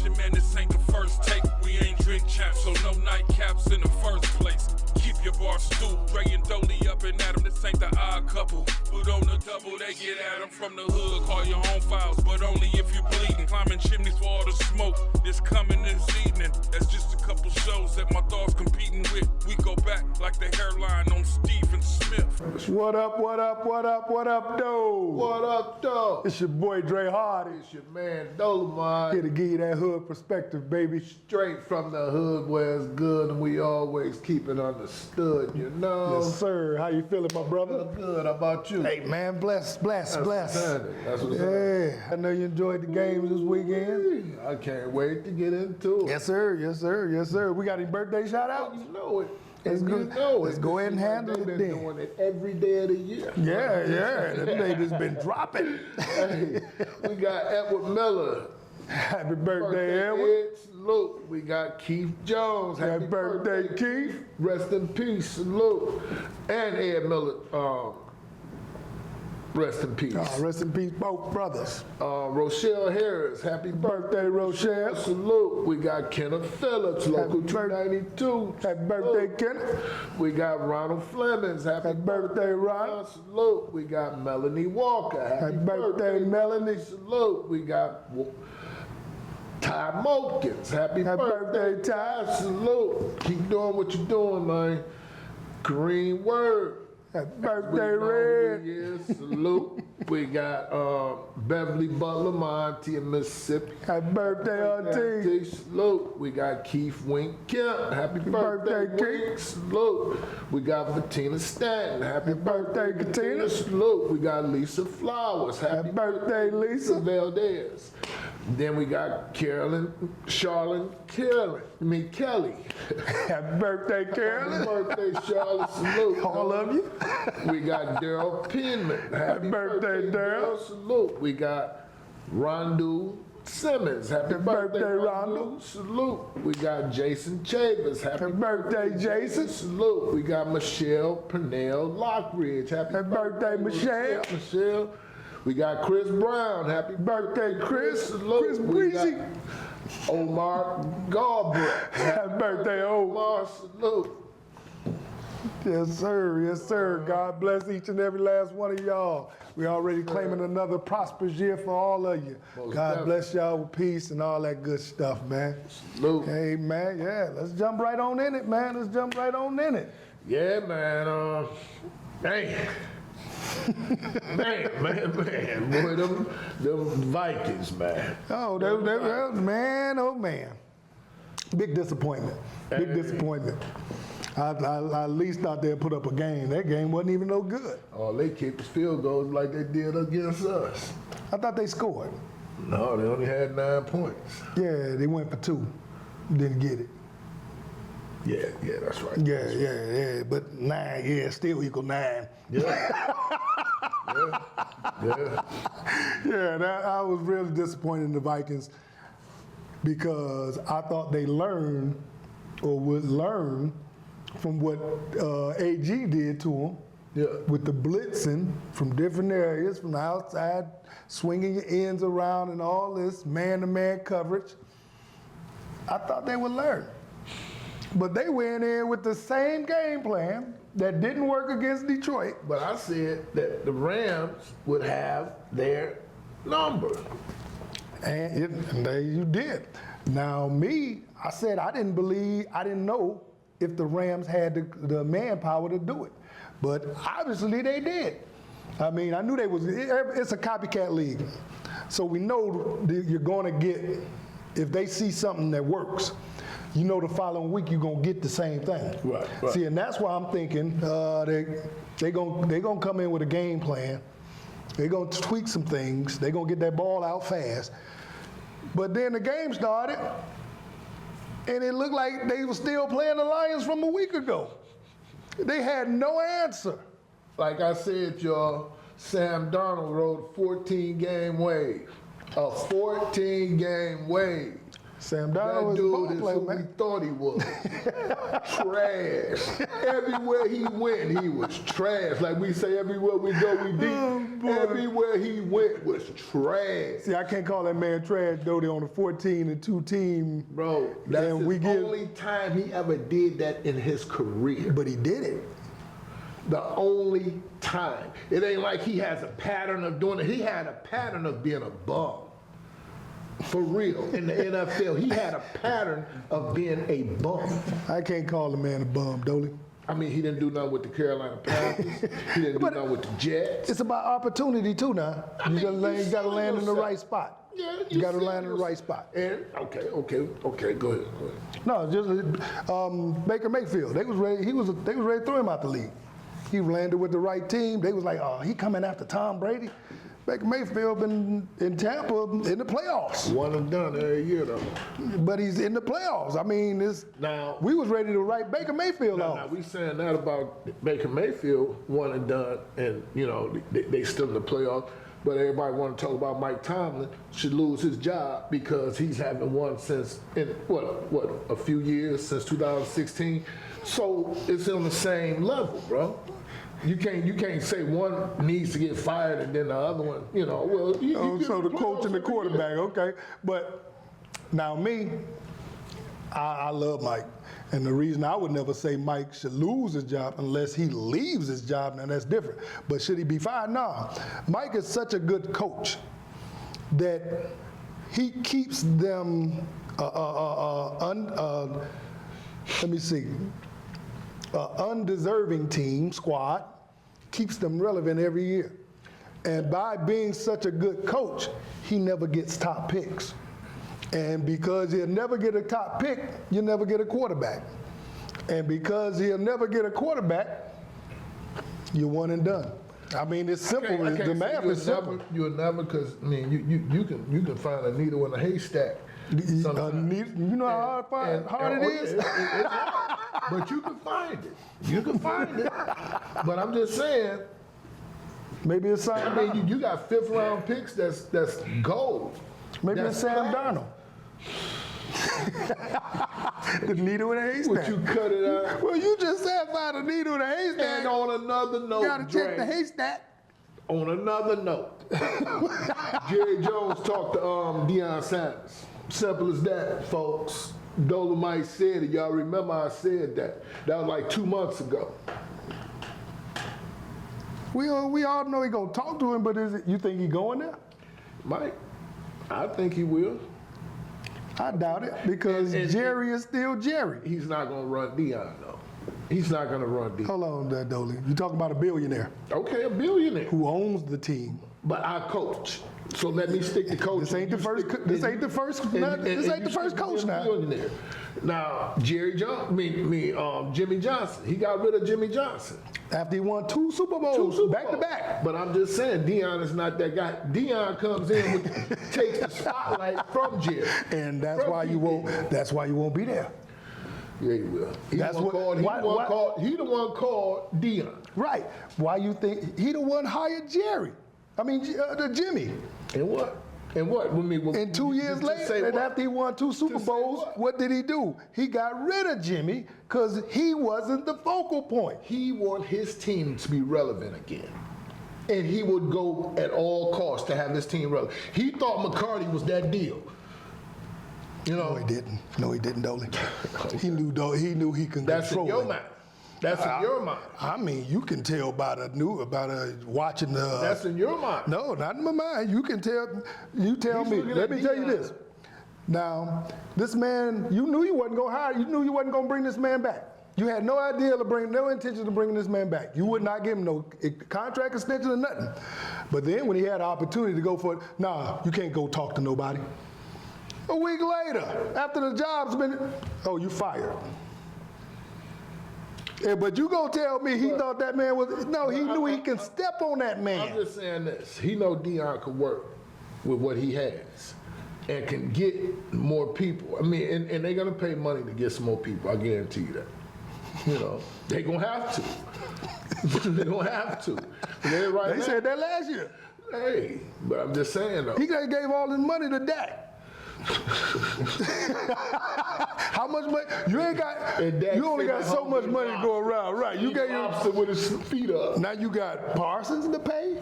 Caution, man, this ain't the first take. We ain't drink champs, so no nightcaps in the first place. Keep your bar stoop, Dre and Dolly up and at 'em. This ain't the odd couple. But on the double, they get at 'em from the hood. Call your own files, but only if you bleeding. Climbing chimneys for all the smoke. This coming this evening. That's just a couple shows that my thoughts competing with. We go back like the hairline on Stephen Smith. What up, what up, what up, what up, though? What up, though? It's your boy Dre Hardy. It's your man Dolomite. Here to give you that hood perspective, baby. Straight from the hood where it's good and we always keep it understood, you know? Yes, sir. How you feeling, my brother? Good. How about you? Hey, man, bless. That's what's Yeah, I know you enjoyed the games this weekend. I can't wait to get into it. Yes, sir. Yes, sir. Yes, sir. We got any birthday shout-outs? You know it. Let's And go- you know let's it. go ahead and handle it They've then. been doing it every day of the year. Yeah. Them ladies been dropping. Hey, we got Edward Miller. Happy birthday, Edward. Ed, salute. We got Keith Jones. Happy birthday, Keith. Rest in peace, salute. And Ed Miller, rest in peace. Rest in peace, both brothers. Rochelle Harris, happy Birthday, Rochelle. salute. We got Kenneth Phillips, local Happy birth- 292. Happy birthday, Kenneth. We got Ronald Flemings, happy birthday, Ron. salute. We got Melanie Walker, happy birthday, Melanie. salute. We got Ty Mokins, happy birthday, Ty. salute. Keep doing what you're doing, man. Kareem Word. Happy We birthday, know Red. who he is. Salute. We got Beverly Butler, my auntie in Mississippi. Happy birthday, Auntie. Salute. We got Keith Wink Kemp. Happy birthday, birthday, Wink. Salute. We got Bettina Stanton. Happy birthday, Katina. Salute. We got Lisa Flowers. Happy birthday, Lisa. Valdez. Then we got Kelly. Happy birthday, Happy Carolyn. birthday, Charlotte. Salute. All of you. We got Daryl Penman. Happy birthday, Daryl. Salute. We got Rondu Simmons. Happy birthday, Rondu. Salute. We got Jason Chavez. Happy birthday, Jason. Salute. We got Michelle Purnell Lockridge. Happy birthday, Michelle. Michelle. We got Chris Brown. Happy Birthday, Chris. Salute. Chris We got Breezy. Omar Galbraith. Happy birthday, Omar. Salute. Yes, sir. Yes, sir. God bless each and every last one of y'all. We already claiming another prosperous year for all of you. Most God definitely. bless y'all with peace and all that good stuff, man. Salute. Hey, man, yeah. Let's jump right on in it, man. Let's jump right on in it. Yeah, man. Man. man. Boy, them Vikings, man. Oh, man, oh, man. Big disappointment. Big disappointment. I at least thought they'd put up a game. That game wasn't even no good. Oh, they kicked the field goals like they did against us. I thought they scored. No, they only had 9 points. Yeah, they went for 2. Didn't get it. Yeah, that's right. Yeah. But 9, still equal 9. Yeah. Yeah, I was really disappointed in the Vikings because I thought they learned or would learn from what AG did to them with the blitzing from different areas, from the outside, swinging your ends around and all this man-to-man coverage. I thought they would learn. But they went in with the same game plan that didn't work against Detroit. But I said that the Rams would have their number. And there you did. Now I said I didn't know if the Rams had the manpower to do it. But obviously they did. I mean, I knew it's a copycat league. So we know that you're gonna get, if they see something that works, you know the following week you're gonna get the same thing. Right. See, and that's why I'm thinking they gonna come in with a game plan. They're gonna tweak some things. They're gonna get that ball out fast. But then the game started, and it looked like they were still playing the Lions from a week ago. They had no answer. Like I said, y'all, Sam Darnold rode a 14-game wave. A 14-game wave. Sam That Darnold was a dude ball is player, who we man. thought he was. Trash. Everywhere he went, he was trash. Like we say, everywhere we go, we deep. boy. Everywhere he went was trash. See, I can't call that man trash, though. They on a 14-2 team. Bro, that's And the we give- only time he ever did that in his career. But he did it. The only time. It ain't like he has a pattern of doing it. He had a pattern of being a bum. For real. In the NFL, he had a pattern of being a bum. I can't call the man a bum, Dolly. I mean, he didn't do nothing with the Carolina Panthers. He didn't do But- nothing with the Jets. It's about opportunity, too, now. You got to land in the right spot. Yeah, You got to see land in the yourself. right spot. And okay, go ahead. No, just Baker Mayfield. They was ready. They was ready to throw him out the league. He landed with the right team. They was like, oh, he coming after Tom Brady. Baker Mayfield been in Tampa in the playoffs, One and done every year though. but he's in the playoffs. I mean, Now we was ready to write Baker Mayfield Now, off. we saying that about Baker Mayfield, one and done, and you know they still in the playoffs. But everybody want to talk about Mike Tomlin should lose his job because he's haven't won since in what a few years since 2016. So it's on the same level, bro. You can't say one needs to get fired and then the other one, you know. Well, So the coach and the quarterback, okay. But now me, I love Mike. And the reason I would never say Mike should lose his job unless he leaves his job, now that's different. But should he be fired? No. Mike is such a good coach that he keeps them, let me see, undeserving team, squad, keeps them relevant every year. And by being such a good coach, he never gets top picks. And because he'll never get a top pick, you'll never get a quarterback. And because he'll never get a quarterback, you're one and done. I mean, it's simple. The math is simple. You'll never, because I mean, you can find a needle in a haystack. sometimes. You know how hard it is? It's hard, but you can find it. You can find it. But I'm just saying, Maybe it's Sam I mean, Darnold. you got fifth round picks that's gold. Maybe That's it's Sam platinum. Darnold. The needle in a haystack. But you cut it out. Well, you just said find a needle in a haystack. And on another note, You gotta check the Dre, haystack. on another note, Jerry Jones talked to Deion Sanders. Simple as that, folks. Dolomite said it. Y'all remember I said that. That was like 2 months ago. We all know he gonna talk to him, but you think he going there? Mike, I think he will. I doubt it because And- Jerry is still Jerry. He's not going to run Deion, though. He's not going to run Deion. Hold on, Dolly. You talking about a billionaire Okay, a billionaire. who owns the team. But I coach. So let me stick to coaching. This ain't the first. This ain't the first. This ain't the first coach now. Billionaire. Now, Jerry Johnson, Jimmy Johnson. He got rid of Jimmy Johnson. After he won 2 Super Bowls back to back. But I'm just saying, Deion is not that guy. Deion comes in, takes the spotlight from Jerry. And that's From why you PB. won't. That's why you won't be there. Yeah, he will. He That's the one what- called. He why- the one why- called. He the one called Deion. Right. Why you think he the one hired Jerry? I mean, the Jimmy. And what? And what? And 2 years later, and after he won 2 Super say Bowls, what did he do? He got rid of Jimmy because he wasn't the focal point. He want his team to be relevant again. And he would go at all costs to have this team relevant. He thought McCarty was that deal. You know, No, he didn't. No, he didn't, Dolly. He knew he could that's in control your it. mind. That's in your mind. I mean, you can tell by watching the. That's in your mind. No, not in my mind. You can tell. You tell He's me. looking Let at me tell you Deion. this. Now, this man, you knew you wasn't gonna hire. You knew you wasn't gonna bring this man back. You had no no intention of bringing this man back. You would not give him no contract extension or nothing. But then when he had an opportunity to go for it, nah, you can't go talk to nobody. A week later, after the job's been, oh, you fired. Yeah, but you gonna tell me he thought that man was, no, he knew he can step on that I'm man. just saying this. He know Deion could work with what he has and can get more people. I mean, and they're going to pay money to get some more people. I guarantee you that. You know, they're going to have to. They're going to have to. They said that last year. Hey, but I'm just saying though. He gave all his money to Dak. How much money? You ain't got. And Dak You only said got the so whole much thing money to go around, right? You got your. lobster with his feet up. Now you got Parsons to pay.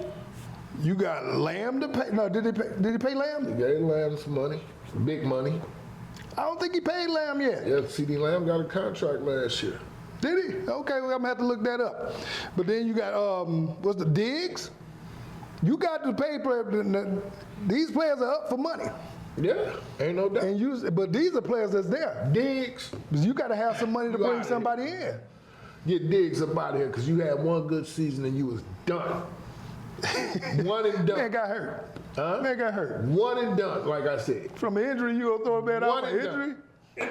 You got Lamb to pay. No, did he pay? Did he pay Lamb? He gave Lamb some money, big money. I don't think he paid Lamb yet. Yeah, CD Lamb got a contract last year. Did he? Okay, well, I'm gonna have to look that up. But then you got what's the Diggs? You got to pay players. These players are up for money, Yeah, ain't no doubt. and but these are players that's there. Diggs, You got to have some money to You bring outta somebody in. get Diggs up out of here because you had one good season and you was done. One and Man done. got hurt. Huh? Man got hurt. One and done, like I said. From an injury, you gonna throw a man out One for and injury? done.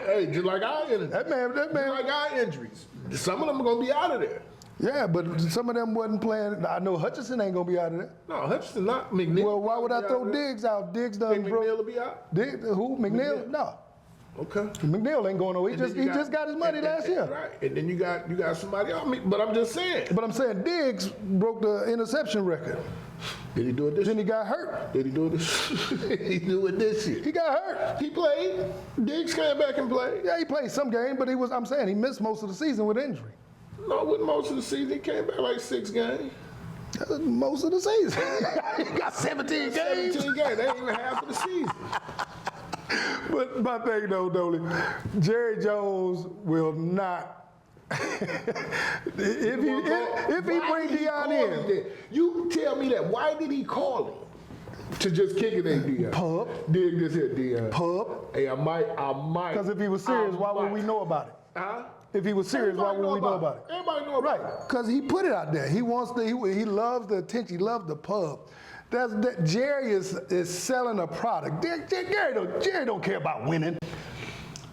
Hey, just like our injuries. That man. Just like our injuries. Some of them are going to be out of there. Yeah, but some of them wasn't playing. I know Hutchinson ain't gonna be out of there. No, Hutchinson not. McNeil. Well, why would I will be throw out of there. Diggs out? Diggs Think done McNeil broke. will be out? Who? McNeil? McNeil. No. Okay. McNeil ain't going nowhere. And then He you just got his money last year. Right. And then you got somebody else. But I'm just saying. But I'm saying Diggs broke the interception record. Did he do it this Then year? he got hurt. Did he do it this He do it this year. He got hurt. He played. Diggs came back and played. Yeah, he played some game, but I'm saying he missed most of the season with injury. No, with most of the season. He came back like 6 games. Most of the season. He got 17 games. 17 games. That ain't even half of the season. But my thing though, Dolly, Jerry Jones will not. if he Why bring did he Deion call him in, then? You tell me that. Why did he call him? To just kick it at Deion. Pub. Dig this here, Deion. pub, Hey, I might. because if he was serious, why would we know about it? Huh? If he was serious, why would we know about it? Everybody know about Right, it. because he put it out there. He wants the, he loves the attention. He loves the pub. Jerry is selling a product. Jerry don't care about winning.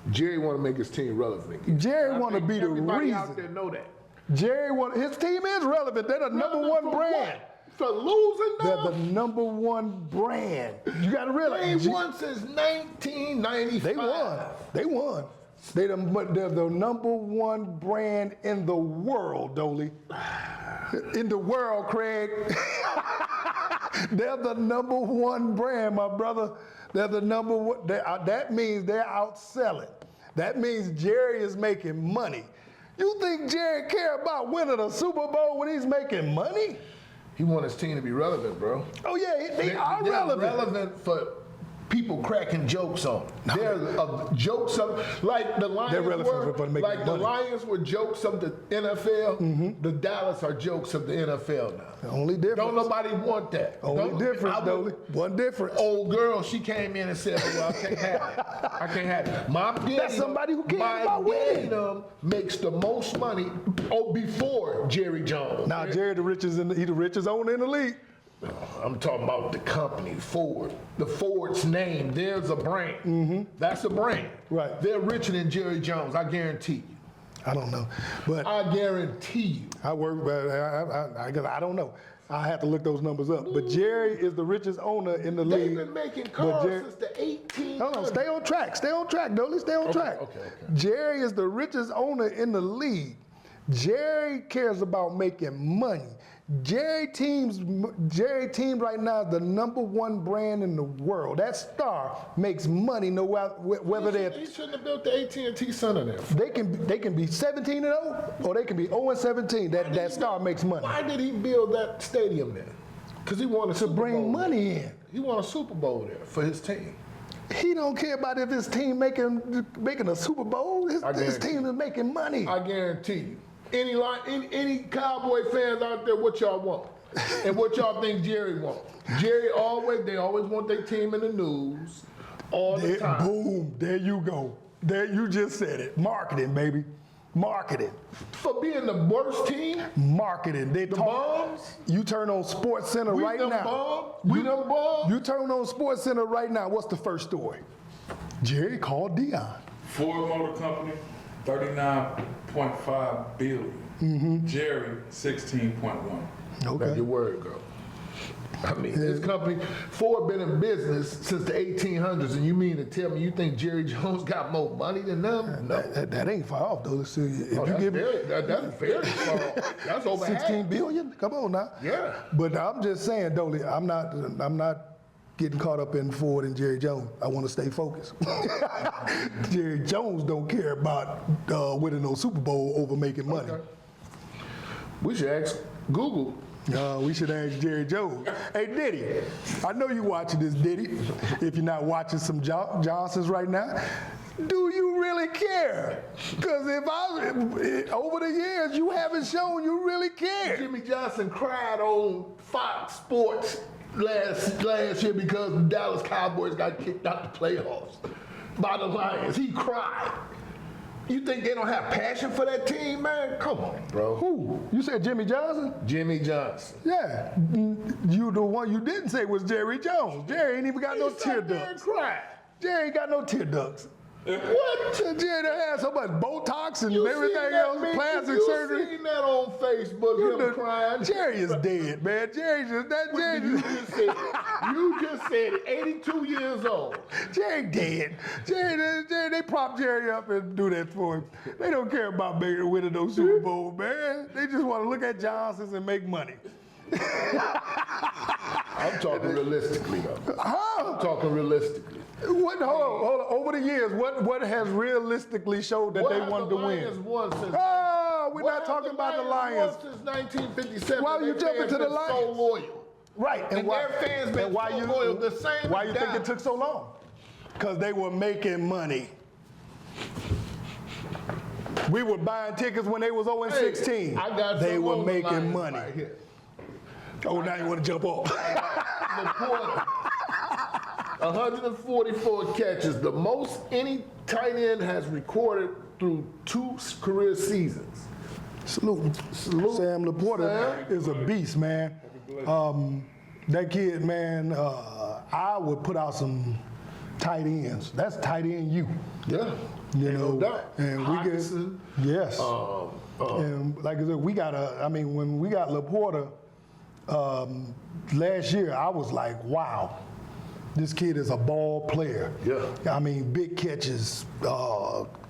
Jerry want to make his team relevant again. Jerry I want to think be the everybody out there reason. know that. His team is relevant. They're the number Relevant one for brand. what? For losing They're now? the number one brand. You got to They realize. won since 1995. They won. They won. They're the number one brand in the world, Dolly. In the world, Craig. They're the number one brand, my brother. They're the number one. That means they're outselling. That means Jerry is making money. You think Jerry care about winning a Super Bowl when he's making money? He want his team to be relevant, bro. Oh yeah, they are They're relevant. relevant for people cracking jokes on them. They're jokes of like the Lions They're relevant were, for making like the money. Lions were jokes of the NFL. The Dallas are jokes of the NFL now. The only difference. Don't nobody want that. Only difference, Dolly. One difference. Old girl, she came in and said, "Well, I can't have it. I can't have it." My daddy, That's somebody who cares about winning. Makes the most money. before Jerry Jones. Now Jerry the richest he the richest owner in the league. I'm talking about the company, Ford. The Ford's name, there's a brand. That's a brand. Right. They're richer than Jerry Jones, I guarantee you. I don't know, but I guarantee you. I work, but I don't know. I have to look those numbers up. But Jerry is the richest owner in the They've league. been making But cars Jerry- since the 1800s. No, stay on track. Stay on track, Dolly. Stay on track. okay. Jerry is the richest owner in the league. Jerry cares about making money. Jerry teams right now is the number one brand in the world. That Star makes money no whether they're He shouldn't have built the AT&T Center there. they can be 17-0 or they can be 0-17. That Star makes money. Why did he build that stadium there? Because he wanted To bring money in. He won a Super Bowl there for his team. He don't care about if his team making a Super Bowl. His guarantee team is making money. I guarantee you. Any Cowboy fans out there, what y'all want? And what y'all think Jerry want? They always want their team in the news all the time. Boom, there you go. There you just said it. Marketing, baby. Marketing. For being the worst team, Marketing. They the talk. Bombs, You turn on Sports Center we right them now. bombs, we them bombs. You turn on Sports Center right now. What's the first story? Jerry called Deion. Ford Motor Company, 39.5 billion. Jerry, 16.1. Okay. That's your word, girl. I mean, this company, Ford been in business since the 1800s, and you mean to tell me you think Jerry Jones got more money than them? No. That ain't far off though. See, if Oh, you that's give me that's very far. That's over 16 half. billion, come on now. Yeah. But I'm just saying, Dolly, I'm not getting caught up in Ford and Jerry Jones. I want to stay focused. Jerry Jones don't care about winning no Super Bowl over making money. Okay. We should ask Google. We should ask Jerry Jones. Hey, Diddy, I know you watching this, Diddy. If you're not watching some Johnsons right now, do you really care? Because over the years, you haven't shown you really care. Jimmy Johnson cried on Fox Sports last year because the Dallas Cowboys got kicked out the playoffs by the Lions. He cried. You think they don't have passion for that team, man? Come on, bro. Who? You said Jimmy Johnson? Jimmy Johnson. Yeah. You the one you didn't say was Jerry Jones. Jerry ain't even got no tear ducts. Jerry ain't got no tear ducts. What? Jerry done had so much Botox and You everything seen that, else, man? plastic surgery. You seen that on Facebook, him crying? Jerry is dead, man. You just said it, 82 years old. Jerry dead. Jerry, they prop Jerry up and do that for him. They don't care about winning no Super Bowl, man. They just want to look at Johnsons and make money. I'm talking realistically, though. Huh? I'm talking realistically. Hold on. Over the years, what has realistically showed that they wanted to win? We're not talking about the Lions. Since 1957. Why you jumping to the Lions? So loyal. Right. And their fans been so loyal. The same. Why you think it took so long? Because they were making money. We were buying tickets when they was 0-16. I got they were making Lions money. right here. Oh, now you want to jump off. Laporta, 144 catches, the most any tight end has recorded through 2 career seasons. Salute. Sam Laporta is a beast, man. That kid, man, I would put out some tight ends. That's tight end you. Yeah. You know, no doubt. And Hockenson, we get, yes. And like I said, when we got Laporta last year, I was like, wow, this kid is a ball player. Yeah. I mean, big catches,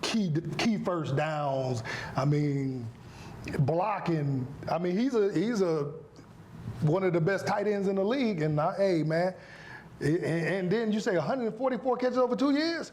key first downs. I mean, blocking. I mean, he's one of the best tight ends in the league. And hey, man, and then you say 144 catches over 2 years.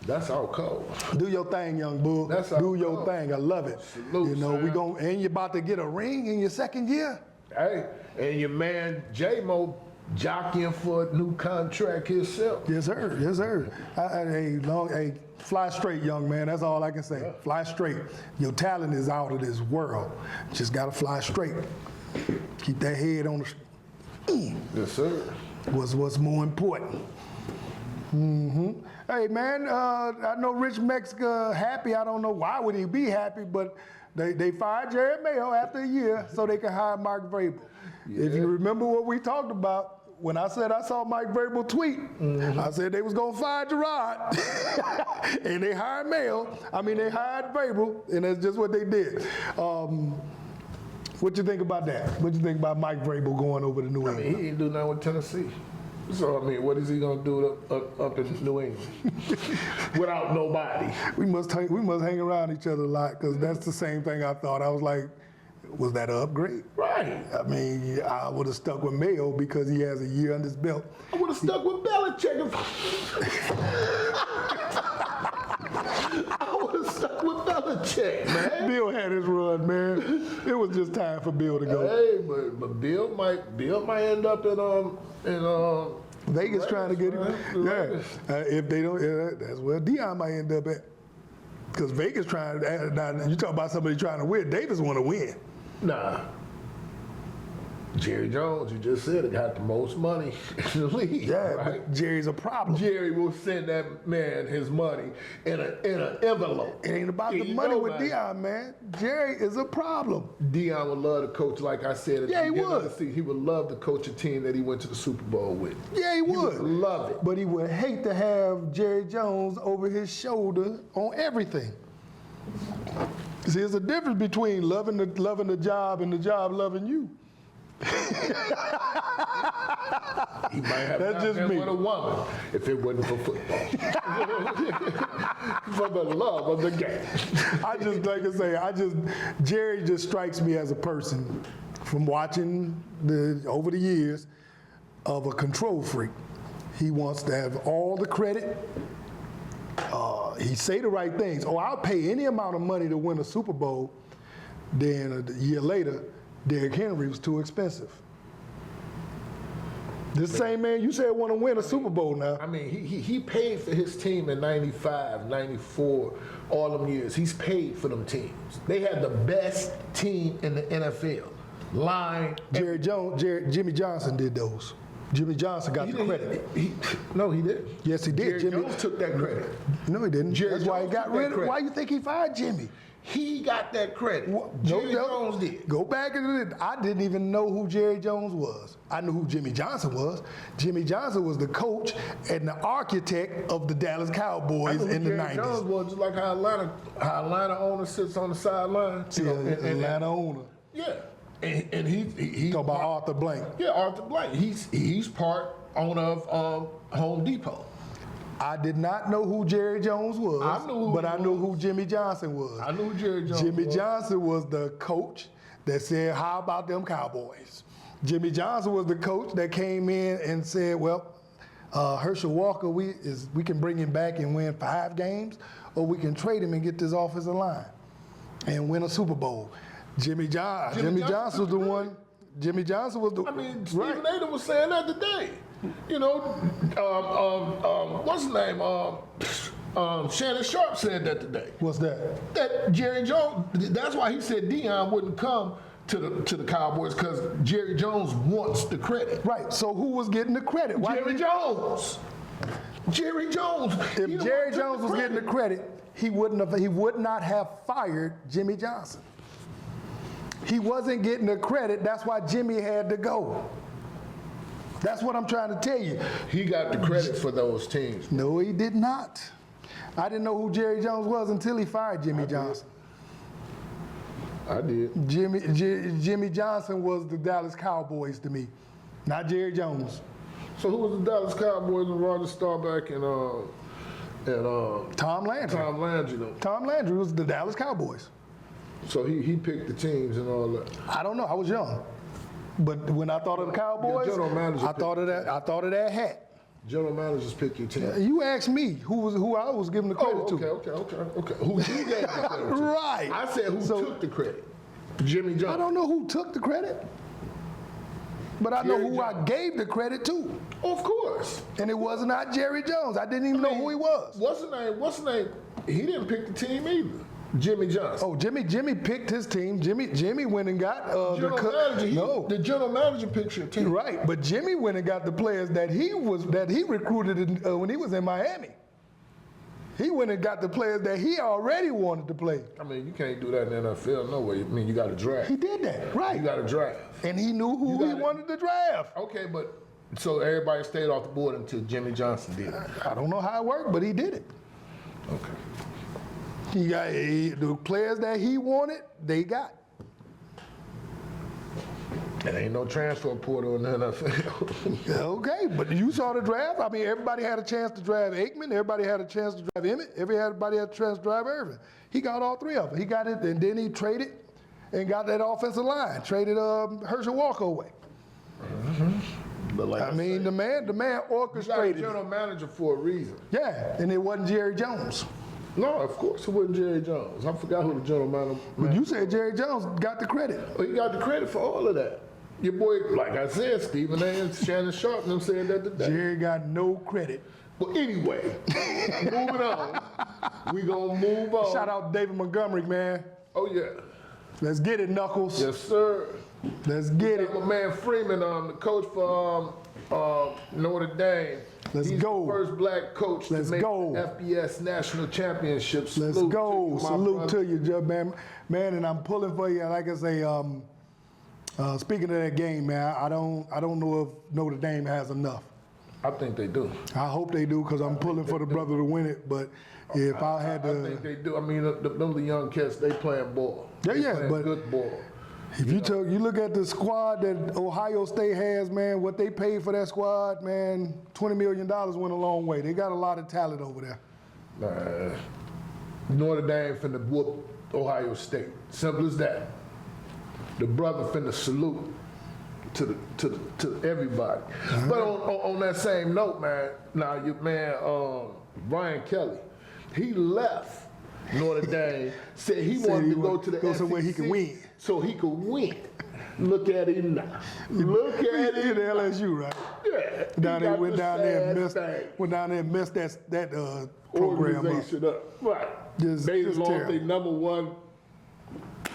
That's all cold. Do your thing, young bull. That's Do your thing. I love it. Salute, you know, Sam. and you're about to get a ring in your second year. Hey, and your man J-Mo jockeying for a new contract himself. Yes, sir. Yes, sir. Hey, fly straight, young man. That's all I can say. Yeah. Fly straight. Your talent is out of this world. Just gotta fly straight. Keep that head on the. Yes, sir. What's more important? Mm-hmm. Hey, man, I know Rich Mex happy. I don't know why would he be happy, but they fired Jerry Mayo after a year so they can hire Mike Vrabel. Yeah. If you remember what we talked about, when I said I saw Mike Vrabel tweet, I said they was going to fire Gerard. And they hired Mayo. They hired Vrabel, and that's just what they did. What you think about that? What you think about Mike Vrabel going over to New England? He ain't do nothing with Tennessee. So, what is he going to do up in New England without nobody? We must hang around each other a lot because that's the same thing I thought. I was like, was that an upgrade? Right. I would have stuck with Mayo because he has a year under his belt. I would have stuck with Belichick. I would have stuck with Belichick, man. Bill had his run, man. It was just time for Bill to go. Hey, but Bill might end up in Vegas trying to get him. Yeah. If they don't, that's where Deion might end up at. Because Vegas trying. Now you talk about somebody trying to win. Davis want to win. Nah. Jerry Jones, you just said it, got the most money in the league. Yeah, right? But Jerry's a problem. Jerry will send that man his money in an envelope. It ain't about the money with Deion, man. Jerry is a problem. Deion would love to coach, like I said. Yeah, he would. He would love to coach a team that he went to the Super Bowl with. Yeah, he would. He would love it. But he would hate to have Jerry Jones over his shoulder on everything. See, there's a difference between loving the job and the job loving you. He might have That's just me. With a woman if it wasn't for football. For the love of the game. Jerry just strikes me as a person from watching over the years of a control freak. He wants to have all the credit. He say the right things. Oh, I'll pay any amount of money to win a Super Bowl. Then a year later, Derrick Henry was too expensive. This same man you said want to win a Super Bowl now. I mean, he paid for his team in 95, 94, all them years. He's paid for them teams. They had the best team in the NFL. Line. Jimmy Johnson did those. Jimmy Johnson got the credit. No, he didn't. Yes, he did. Jerry Jones took that credit. No, he didn't. Jerry That's why he Jones got took that rid of. credit. Why you think he fired Jimmy? He got that credit. Jerry Jones did. Go back and I didn't even know who Jerry Jones was. I knew who Jimmy Johnson was. Jimmy Johnson was the coach and the architect of the Dallas Cowboys in the 90s. Jerry Jones was just like how Atlanta owner sits on the sideline. Atlanta owner. Yeah. And he Talk about Arthur Blank. Yeah, Arthur Blank. He's part owner of Home Depot. I did not know who Jerry Jones was, I knew who Jimmy Johnson was. I knew who Jerry Jones was. Jimmy Johnson was the coach that said, how about them Cowboys? Jimmy Johnson was the coach that came in and said, well, Herschel Walker, we can bring him back and win 5 games, or we can trade him and get this offensive line and win a Super Bowl. Jimmy Johnson was the one. Jimmy Johnson was the. I mean, Stephen A. was saying that today. You know, what's his name? Shannon Sharp said that today. What's that? That Jerry Jones. That's why he said Deion wouldn't come to the Cowboys, because Jerry Jones wants the credit. Right. So who was getting the credit? Jerry Jones. Jerry Jones. If Jerry Jones was getting the credit, he would not have fired Jimmy Johnson. He wasn't getting the credit. That's why Jimmy had to go. That's what I'm trying to tell you. He got the credit for those teams. No, he did not. I didn't know who Jerry Jones was until he fired Jimmy Johnson. I did. Jimmy Johnson was the Dallas Cowboys to me, not Jerry Jones. So who was the Dallas Cowboys and Roger Staubach and Tom Landry? Tom Landry, though. Tom Landry was the Dallas Cowboys. So he picked the teams and all that. I don't know. I was young, but when I thought of the Cowboys, I thought of that hat. General managers pick your team. You asked me who I was giving the credit to. Okay. Who you gave the credit to? Right. I said who took the credit. Jimmy Johnson. I don't know who took the credit, but I know who I gave the credit to. Of course. And it was not Jerry Jones. I didn't even know who he was. What's the name? He didn't pick the team either. Jimmy Johnson. Oh, Jimmy picked his team. Jimmy went and got the general manager picked your team. Right, but Jimmy went and got the players that he recruited when he was in Miami. He went and got the players that he already wanted to play. I mean, you can't do that in the NFL, no way. I mean, you got to draft. He did that, right? You got to draft. And he knew who he wanted to draft. Okay, but so everybody stayed off the board until Jimmy Johnson did it. I don't know how it worked, but he did it. Okay. He got the players that he wanted, they got. There ain't no transfer portal in the NFL. Okay, but you saw the draft. I mean, everybody had a chance to draft Aikman. Everybody had a chance to draft Emmett. Everybody had a chance to draft Irvin. He got all 3 of them. He got it, and then he traded and got that offensive line. Traded Herschel Walker away. Mm-hmm. But like the man orchestrated. You got a general manager for a reason. Yeah, and it wasn't Jerry Jones. No, of course it wasn't Jerry Jones. I forgot who the general manager. But you said Jerry Jones got the credit. Well, he got the credit for all of that. Your boy, like I said, Stephen A. and Shannon Sharp and them said that today. Jerry got no credit. Well, anyway, moving on. We gonna move on. Shout out David Montgomery, man. Oh yeah. Let's get it, Knuckles. Yes, sir. Let's get it. My man Freeman, the coach for Notre Dame. Let's go. The first black coach to make FBS national championships. Let's go. Salute to you, man. Man, and I'm pulling for you. Like I say, speaking of that game, man, I don't know if Notre Dame has enough. I think they do. I hope they do, because I'm pulling for the brother to win it. But if I had to, I think they do. I mean, the young cats, they playing ball. But good ball. If you look at the squad that Ohio State has, man, what they paid for that squad, man, $20 million went a long way. They got a lot of talent over there. Notre Dame finna whoop Ohio State. Simple as that. The brother finna salute to everybody. But on that same note, man, now your man Brian Kelly, he left Notre Dame, said he wanted to go to the SEC somewhere he can win. so he could win. Look at him now. Look at He him. at LSU, right? Yeah. Down there, went down there and messed that program up. organization up. Right. Just They lost terrible. their #1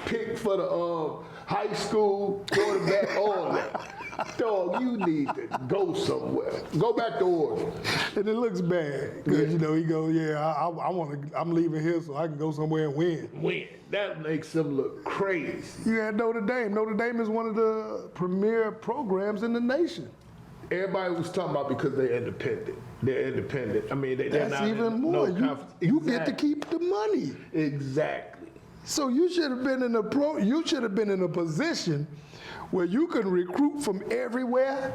pick for the high school quarterback. All that. Dog, you need to go somewhere. Go back to Oregon. And it looks bad because he goes, I'm leaving here so I can go somewhere and win. Win. That makes them look crazy. You had Notre Dame. Notre Dame is one of the premier programs in the nation. Everybody was talking about because they're independent. They're independent. I mean, they're That's not even in more. No conference. You get to Exactly. keep the money. Exactly. So you should have been in a position where you can recruit from everywhere.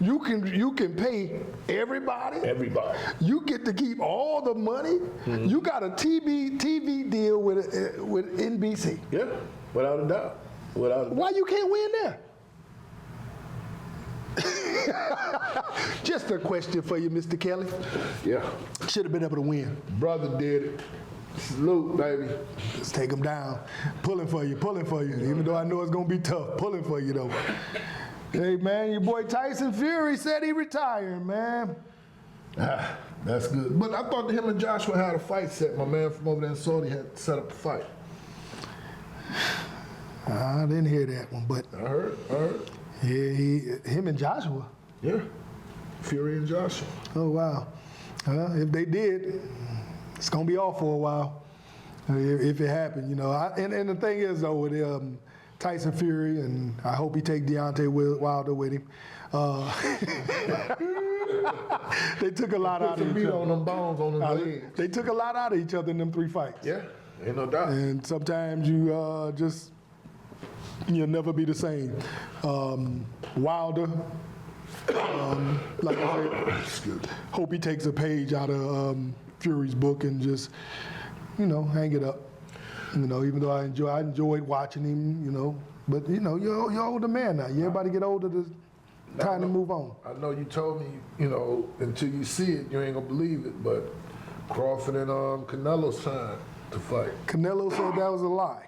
You can pay everybody. Everybody. You get to keep all the money. You got a TV deal with NBC. Yeah, without a doubt. Without a doubt. Why you can't win there? Just a question for you, Mr. Kelly. Yeah. Should have been able to win. Brother did it. Salute, baby. Let's take him down. Pulling for you. Even though I know it's going to be tough. Pulling for you, though. Hey, man, your boy Tyson Fury said he retired, man. That's good. But I thought him and Joshua had a fight set. My man from over there in Saudi had set up a fight. I didn't hear that one, but I heard. yeah, him and Joshua. Yeah. Fury and Joshua. Oh, wow. If they did, it's going to be off for a while. If it happened, and the thing is, though, with Tyson Fury, and I hope he take Deontay Wilder with him. They took a lot out Put some of meat each on other. them bones on them legs. They took a lot out of each other in them 3 fights. Yeah, ain't no doubt. And sometimes you you'll never be the same. Wilder, like I said, hope he takes a page out of Fury's book and just, hang it up. Even though I enjoyed watching him, but you're older man now. Everybody get older, the time to move on. I know you told me, until you see it, you ain't gonna believe it, but Crawford and Canelo signed to fight. Canelo said that was a lie.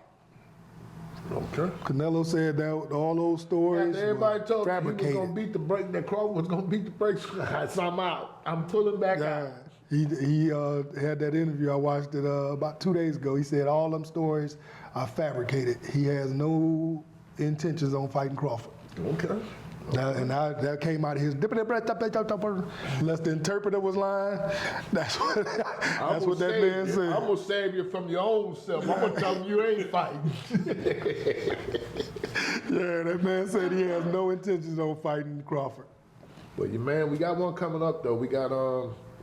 Okay. Canelo said that all those stories After everybody were told me he fabricated. was gonna beat the break, that Crawford was gonna beat the brakes, so I'm out. I'm pulling back out. Yeah, he had that interview. I watched it about 2 days ago. He said all them stories are fabricated. He has no intentions on fighting Crawford. Okay. That came out of his unless the interpreter was lying. That's what that man said. I'm gonna save you from your own self. I'm gonna tell you ain't fighting. Yeah, that man said he has no intentions on fighting Crawford. But we got one coming up though. We got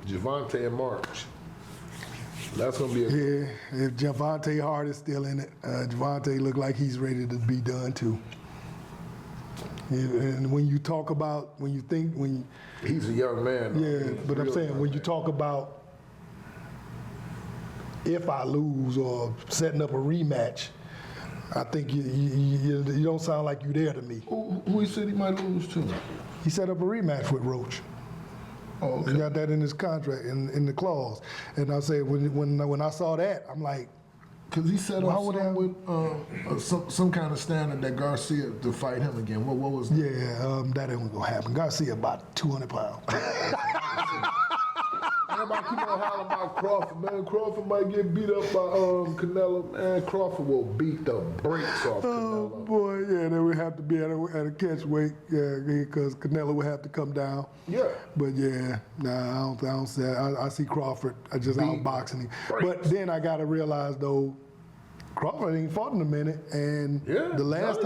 Javante in March. That's gonna be a Yeah, if Javante Hart is still in it, Javante look like he's ready to be done too. And when you talk about, he's a young man. yeah, but I'm saying when you talk about if I lose or setting up a rematch, I think you don't sound like you there to me. Who he said he might lose to? He set up a rematch with Roach. Oh, He okay. got that in his contract, in the clause. And I say when I saw that, I'm like, Because he set Why up would with some kind of standard that Garcia to fight him again. What was that? yeah, that ain't gonna happen. Garcia about 200 pounds. Everybody keep on hollering about Crawford, man. Crawford might get beat up by Canelo. Man, Crawford will beat the brakes off Oh Canelo. boy, yeah, they would have to be at a catch weight, yeah, because Canelo would have to come down. Yeah. But yeah, nah, I don't see. I see Crawford just outboxing him. Brakes. But then I gotta realize though, Crawford ain't fought in a minute, and Yeah, the last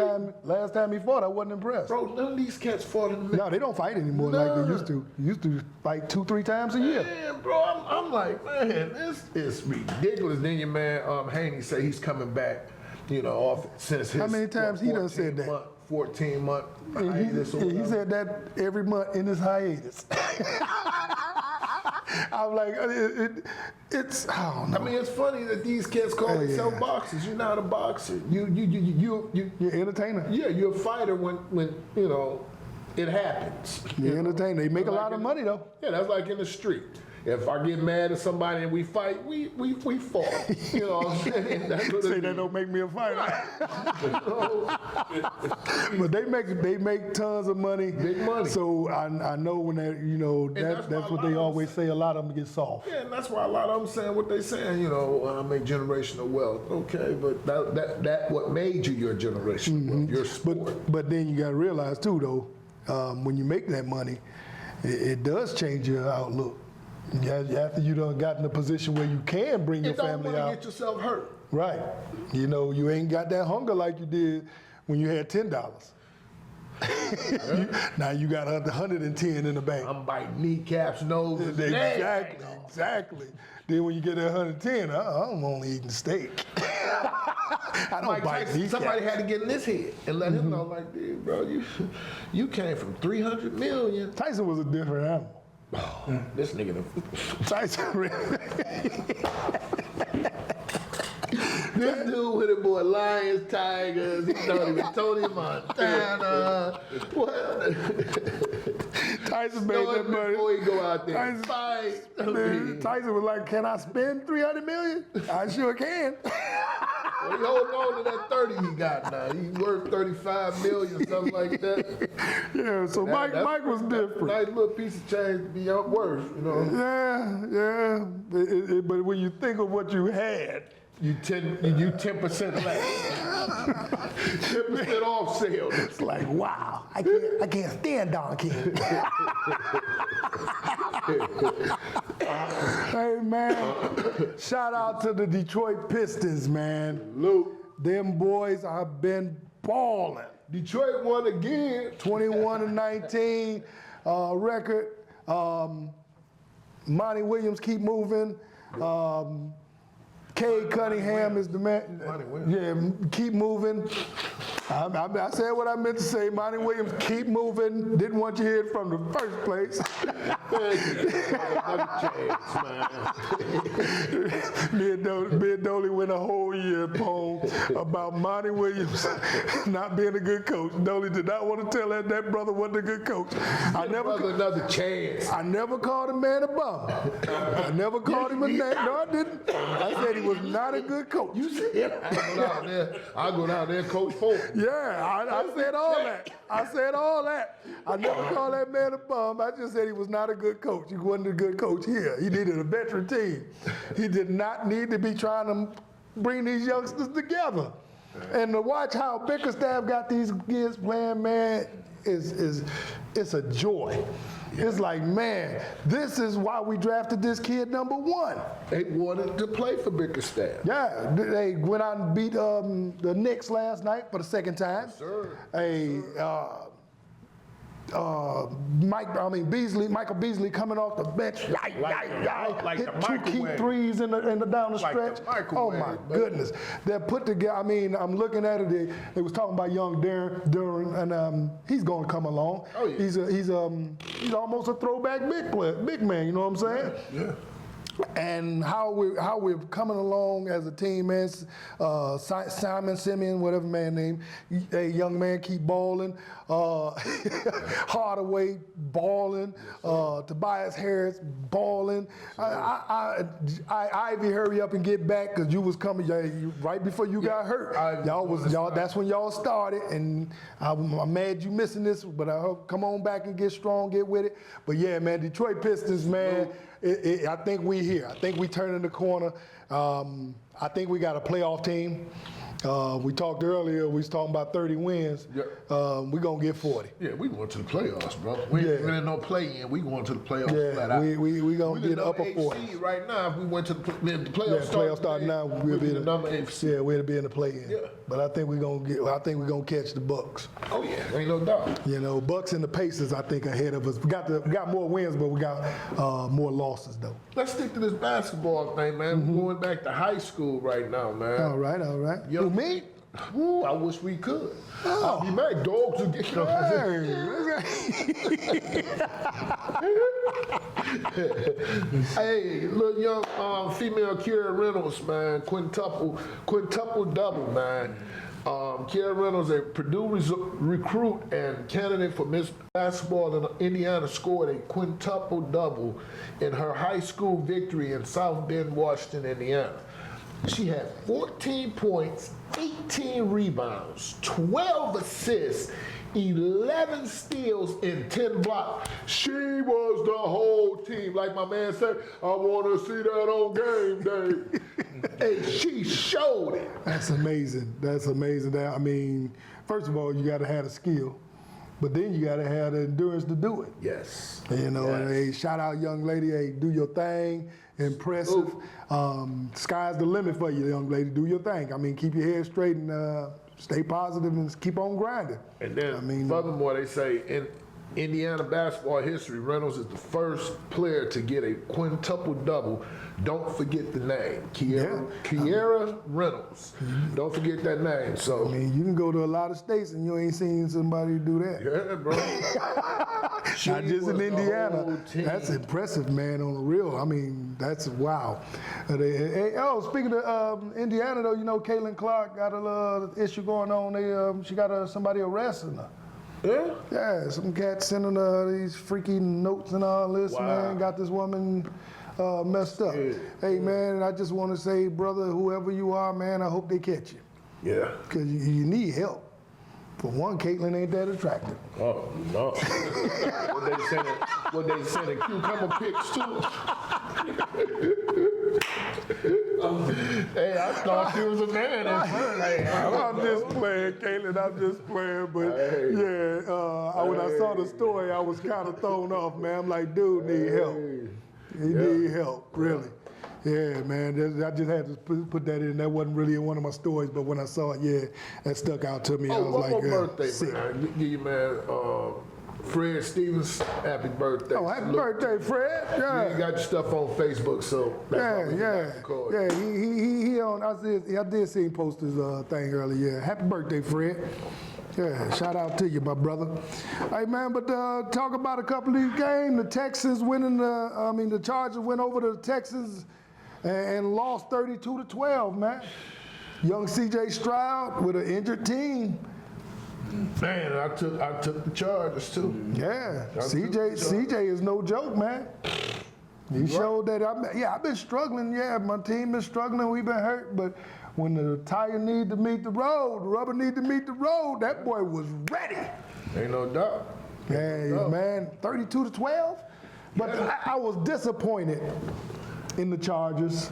time he fought, I wasn't impressed. Bro, none of these cats fought in the middle. No, they don't fight anymore like they Nah. used to. They used to fight 2-3 times a year. Man, bro, I'm like, man, this is ridiculous. Then your man Haney say he's coming back, off since his. How many times he done said that? 14-month And hiatus or he whatever. said that every month in his hiatus. I'm like, it's I don't know. I mean, it's funny that these cats call themselves boxers. You're not a boxer. You're entertainer. Yeah, you're a fighter when you know it happens. You're entertainer. They make a lot of money though. Yeah, that's like in the street. If I get mad at somebody and we fight, we fall. You know what I'm saying? That's what Say that don't make me a fighter. But they make tons of money. Big money. So I know when that's what they always say. A lot of them get soft. Yeah, and that's why a lot of them saying what they saying. You know, make generational wealth. Okay, but that what made you your generational wealth, your sport. But then you got to realize too, though, when you make that money, it does change your outlook. Yeah, after you done got in a position where you can bring your family out. You don't want to get yourself hurt. Right. You know, you ain't got that hunger like you did when you had $10. Now you got 110 in the bank. I'm biting kneecaps, noses. Exactly. Then when you get that 110, I'm only eating steak. I don't bite kneecaps. Somebody had to get in his head and let him know, like, dude, bro, you came from 300 million. Tyson was a different animal. Oh, this nigga. Tyson. This dude with it, boy, Lions, Tigers, he thought he was Tony Montana. What? Tyson made that money. Before he go out there and fight. Tyson was like, can I spend $300 million? I sure can. Well, he holding on to that 30 he got now. He's worth 35 million, something like that. Yeah, so Mike was different. Nice little piece of change to be worth, you know. Yeah. But when you think of what you had, you 10% less. 10% off sale. It's like, wow, I can't stand Don King. Hey, man, shout out to the Detroit Pistons, man. Luke. Them boys have been balling. Detroit won again. 21-19 record. Monty Williams keep moving. Cade Cunningham is the man. Yeah, keep moving. I said what I meant to say. Monty Williams, keep moving. Didn't want you to hear it from the first place. Me and Dolly went a whole year poem about Monty Williams not being a good coach. Dolly did not want to tell that brother wasn't a good coach. Another chance. I never called a man a bum. I never called him a name. No, I didn't. I said he was not a good coach. You said I go down there and coach for him. Yeah, I said all that. I said all that. I never called that man a bum. I just said he was not a good coach. He wasn't a good coach here. He needed a veteran team. He did not need to be trying to bring these youngsters together. And to watch how Bickerstaff got these kids playing, man, it's a joy. It's like, man, this is why we drafted this kid #1. They wanted to play for Bickerstaff. Yeah, they went out and beat the Knicks last night for the second time. Yes, sir. Michael Beasley coming off the bench, hit 2 key threes in the down the stretch. Oh my goodness, they're put together. I mean, I'm looking at it. They was talking about young Duran, and he's going to come along. Oh, yeah. He's almost a throwback big man. You know what I'm saying? Yeah. And how we're coming along as a team, man. Simon Simeon, whatever man name, a young man keep balling. Hardaway balling. Tobias Harris balling. Ivy, hurry up and get back because you was coming right before you got hurt. That's when y'all started, and I'm mad you missing this, but I hope come on back and get strong, get with it. But yeah, man, Detroit Pistons, man. I think we here. I think we turning the corner. I think we got a playoff team. We talked earlier, we was talking about 30 wins. Yeah. We're going to get 40. Yeah, we going to the playoffs, bro. We ain't in no play-in. We going to the playoffs flat out. We going to get upper 40. Right now, if we went to the playoffs, playoffs start now, we'll be the number 8 seed. Yeah, we'll be in the play-in. Yeah. But I think we're going to catch the Bucks. Oh, yeah, ain't no doubt. You know, Bucks and the Pacers, I think, ahead of us. We got more wins, but we got more losses, though. Let's stick to this basketball thing, man. We're going back to high school right now, man. All right. Who, me? Ooh, I wish we could. I'll be mad. Dogs will get Hey, little young female Kiera Reynolds, man, quintuple double, man. Kiera Reynolds, a Purdue recruit and candidate for Miss Basketball in Indiana, scored a quintuple double in her high school victory in South Bend, Washington, Indiana. She had 14 points, 18 rebounds, 12 assists, 11 steals, and 10 blocks. She was the whole team. Like my man said, I want to see that on game day. And she showed it. That's amazing. That's amazing. I mean, first of all, you got to have the skill, but then you got to have the endurance to do it. Yes. You know, Yes. hey, shout out, young lady. Hey, do your thing. Impressive. Sky's the limit for you, young lady. Do your thing. I mean, keep your head straight and stay positive and keep on grinding. And then, furthermore, they say in Indiana basketball history, Reynolds is the first player to get a quintuple double. Don't forget the name, Kiera Reynolds. Don't forget that name. So I mean, you can go to a lot of states and you ain't seen somebody do that. yeah, bro. Not just in Indiana. That's impressive, man, on the real. I mean, that's wow. Speaking of Indiana, though, you know, Caitlin Clark got a little issue going on. She got somebody arresting her. Yeah? Yeah, some cat sending her these freaky notes and all this, Wow. man. Got this woman messed up. Yeah. Hey, man, I just want to say, brother, whoever you are, man, I hope they catch you. Yeah. Because you need help. For one, Caitlin ain't that attractive. Oh, no. What they sending cucumber pics too? Hey, I thought she was a man at first. Hey, I'm just playing, Caitlin. I'm just playing. But Hey. yeah, when I saw the story, I was kind of thrown off, man. I'm like, dude, need help. He need help, really. Yeah, man. I just had to put that in. That wasn't really in one of my stories, but when I saw it, yeah, that stuck out to me. I was one like, more birthday, sick. man. Give you, man, Fred Stevens, happy birthday. Oh, happy Look, birthday, Fred. You Yeah. got your stuff on Facebook, so that's why we got the card. Yeah, he on. I did see him post his thing earlier. Yeah, happy birthday, Fred. Yeah, shout out to you, my brother. Hey, man, but talk about a couple of these games. The Texans winning. The Chargers went over to the Texans and lost 32-12, man. Young C.J. Stroud with an injured team. Man, I took the Chargers too. Yeah, CJ is no joke, man. He showed that. I've been struggling. Yeah, my team been struggling. We've been hurt, but when the tire need to meet the road, the rubber need to meet the road, that boy was ready. Ain't no doubt. Hey, man, 32-12. But I was disappointed in the Chargers.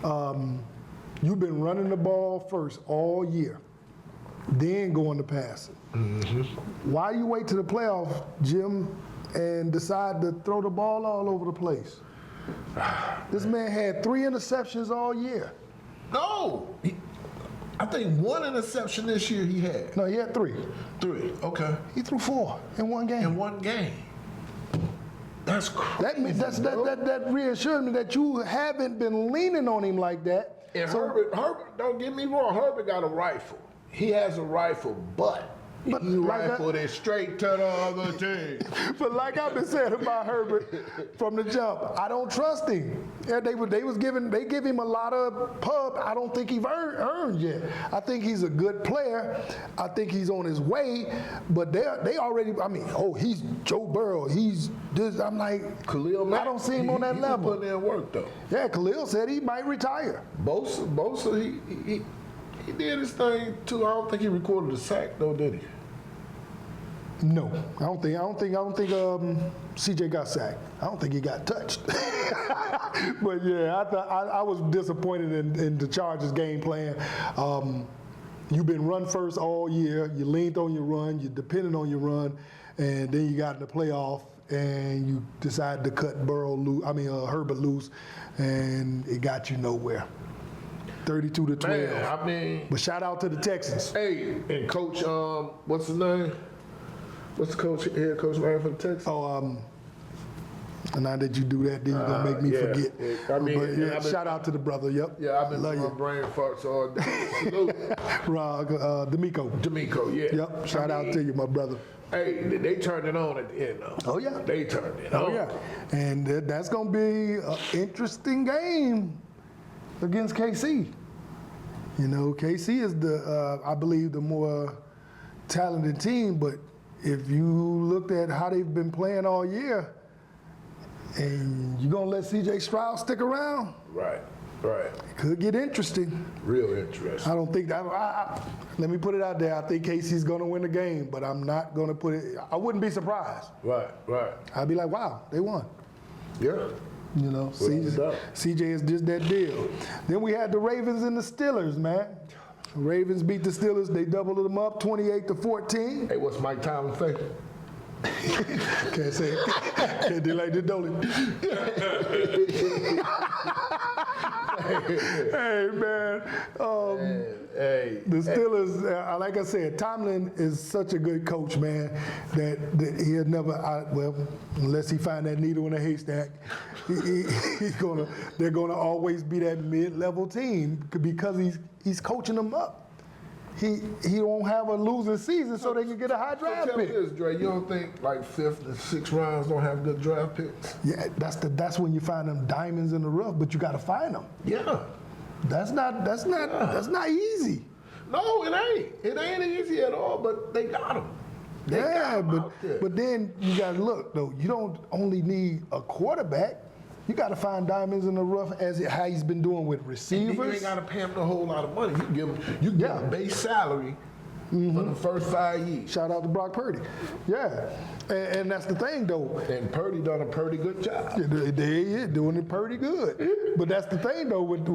You've been running the ball first all year, then going to pass it. Why you wait to the playoff, Jim, and decide to throw the ball all over the place? This man had 3 interceptions all year. No, I think 1 interception this year he had. No, he had 3. 3, okay. He threw 4 in one game. In one game. That's crazy. That reassured me that you haven't been leaning on him like that. And Herbert, don't get me wrong, Herbert got a rifle. He has a rifle, but he rifled it straight to the other team. But like I've been saying about Herbert from the jump, I don't trust him. Yeah, they give him a lot of pub. I don't think he's earned yet. I think he's a good player. I think he's on his way. But they already. I mean, he's Joe Burrow. He's this. I'm like, Khalil Mack, I don't see him on that he level. Putting in work though. Yeah, Khalil said he might retire. Bosa, he did his thing too. I don't think he recorded a sack though, did he? No, I don't think CJ got sacked. I don't think he got touched. But yeah, I was disappointed in the Chargers game plan. You've been run first all year. You leaned on your run. You depended on your run, and then you got in the playoff and you decided to cut Herbert loose, and it got you nowhere. 32-12. Man, I mean, but shout out to the Texans. Hey, and Coach, what's his name? What's the head coach man for the Texans? And now that you do that, then you're going to make me forget. Yeah. I mean, but shout out to the brother, yep. Yeah, I've been doing my brain farts all day. Salute. D'Amico. D'Amico, yeah. Yep, shout out to you, my brother. Hey, they turned it on at the end, though. Oh, yeah. They turned it on. Oh, yeah. And that's going to be an interesting game against KC. You know, KC is I believe, the more talented team, but if you looked at how they've been playing all year, and you're going to let C.J. Stroud stick around, Right. it could get interesting. Real interesting. I don't think that. Let me put it out there. I think KC's going to win the game, but I'm not going to put it. I wouldn't be surprised. Right. I'd be like, wow, they won. Yeah. You know, Without a doubt. CJ is just that deal. Then we had the Ravens and the Steelers, man. The Ravens beat the Steelers. They doubled them up, 28-14. Hey, what's Mike Tomlin favorite? Can't say it. Can't do like the Dolly. Hey, man. Hey. The Steelers, like I said, Tomlin is such a good coach, man, that he'll never, unless he find that needle in a haystack, they're gonna always be that mid-level team because he's coaching them up. He won't have a losing season so they can get a high draft Tell me pick. this, Dre, you don't think like 5th and 6th rounds don't have good draft picks? Yeah, that's when you find them diamonds in the rough, but you got to find them. Yeah. That's not easy. No, it ain't. It ain't easy at all, but they got them. Yeah, but then you got to look though. You don't only need a quarterback. You got to find diamonds in the rough how he's been doing with receivers. You ain't got to pay him a whole lot of money. You give him a base salary for the first 5 years. Shout out to Brock Purdy. Yeah, and that's the thing though. And Purdy done a pretty good job. They doing it pretty good. But that's the thing though with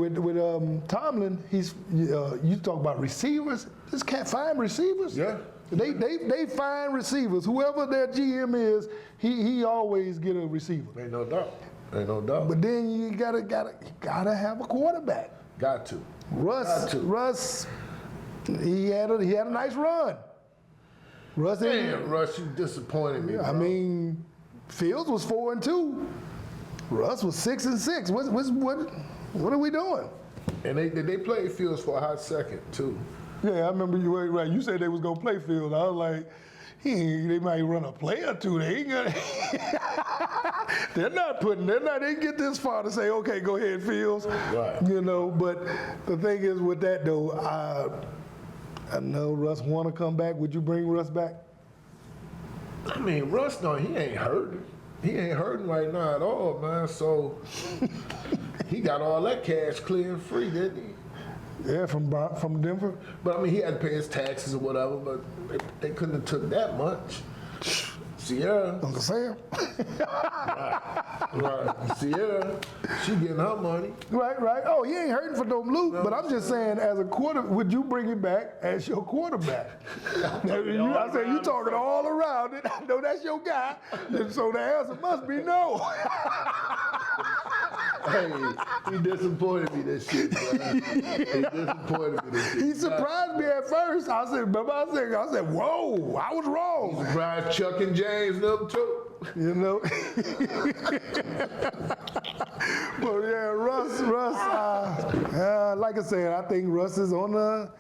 Tomlin. You talk about receivers. Just can't find receivers. Yeah. They find receivers. Whoever their GM is, he always get a receiver. Ain't no doubt. But then you gotta have a quarterback. Got to. Russ, he had a nice run. Russ, you disappointed me. I bro. mean, Fields was 4-2. Russ was 6-6. What are we doing? And they played Fields for a hot second too. Yeah, I remember you were right. You said they was gonna play Fields. I was like, they might run a play or two. They ain't gonna. They didn't get this far to say, okay, go ahead, Fields. Right. You know, but the thing is with that though, I know Russ want to come back. Would you bring Russ back? I mean, Russ, he ain't hurting. He ain't hurting right now at all, man. So he got all that cash clear and free, didn't he? Yeah, from Denver. But I mean, he had to pay his taxes or whatever, but they couldn't have took that much. Sierra. Uncle Sam. Right. Sierra, she getting her money. Right. Oh, he ain't hurting for no loot, but I'm just saying, as a would you bring him back as your quarterback? I said, you talking all around it. I know that's your guy, and so the answer must be no. Hey, he disappointed me this shit, man. He disappointed me this shit. He surprised me at first. I said, whoa, I was wrong. Surprised Chuck and James them too. You know? But yeah, Russ, like I said, I think Russ is on the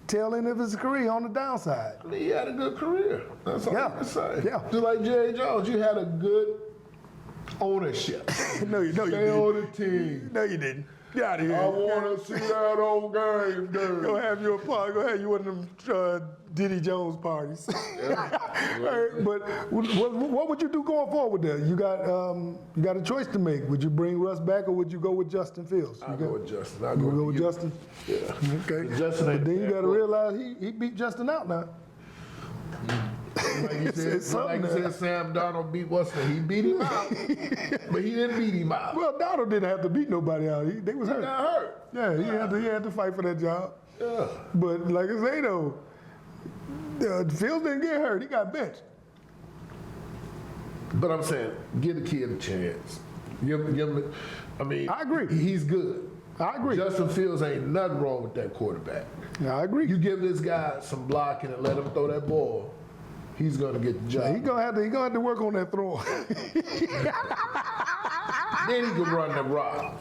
tail end of his career, on the downside. I mean, he had a good career. That's all I can say. Yeah. Just like Jerry Jones, you had a good ownership. No, you Stay didn't. on the team. No, you didn't. Get out of here. I want to see that old game, dude. Go have you one of them Diddy Jones parties. Hey, but what would you do going forward there? You got a choice to make. Would you bring Russ back or would you go with Justin Fields? I'll go with Justin. You go with Justin? Yeah. Okay. Justin ain't But then you that got to good. realize he beat Justin out now. Like you It's said, something there. Sam Darnold beat Watson. He beat him out, but he didn't beat him out. Well, Donald didn't have to beat nobody out. They was He hurt. got hurt. Yeah, he had to fight for that job. Yeah. But like I say though, Fields didn't get hurt. He got benched. But I'm saying, give the kid a chance. Give him. I mean, I agree. He's good. I agree. Justin Fields ain't nothing wrong with that quarterback. Yeah, I agree. You give this guy some blocking and let him throw that ball, he's gonna get the job. He gonna have to work on that throw. Then he can run the rock.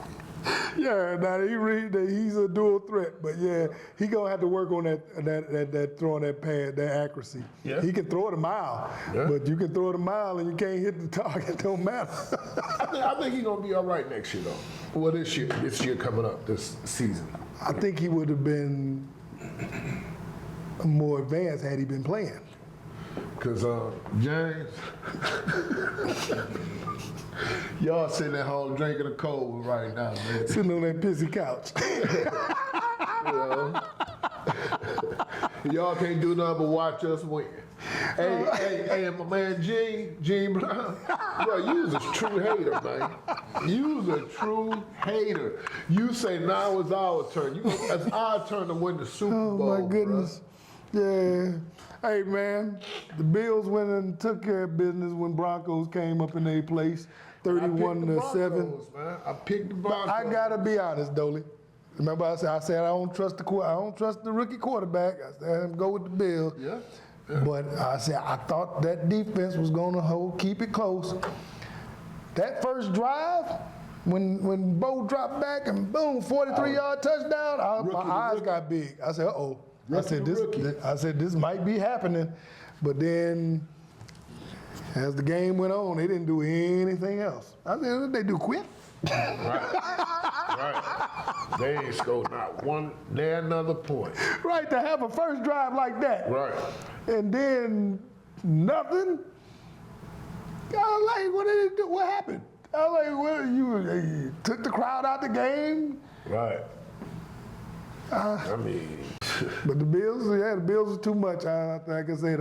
Yeah, now he's a dual threat, but yeah, he gonna have to work on that throwing that pad, that accuracy. Yeah. He can throw it a mile, Yeah. but you can throw it a mile and you can't hit the target. Don't matter. I think he's gonna be all right next year, though. Well, this year coming up, this season. I think he would have been more advanced had he been playing. Cause James, y'all sitting at home drinking a cold right now, man. Sitting on that pissy couch. Y'all can't do nothing but watch us win. Hey, my man Gene Brown, bro, you was a true hater, man. You was a true hater. You say now it's our turn. It's our turn to win the Super Oh Bowl. my goodness. Yeah. Hey man, the Bills went and took care of business when Broncos came up in their place, 31-7. I picked the Broncos. I gotta be honest, Dolly. Remember I said I don't trust the rookie quarterback. I said go with the Bills. Yeah. But I said I thought that defense was gonna keep it close. That first drive, when Bo dropped back and boom, 43-yard touchdown, my eyes got big. I said, uh-oh. I said this might be happening. But then as the game went on, they didn't do anything else. I said, what did they do, quit? Right. They ain't scored not one, another point. Right, to have a first drive like that. Right. And then nothing. I was like, what did it do? What happened? I was like, well, you took the crowd out the game. Right. I mean. But the Bills are too much. Like I said,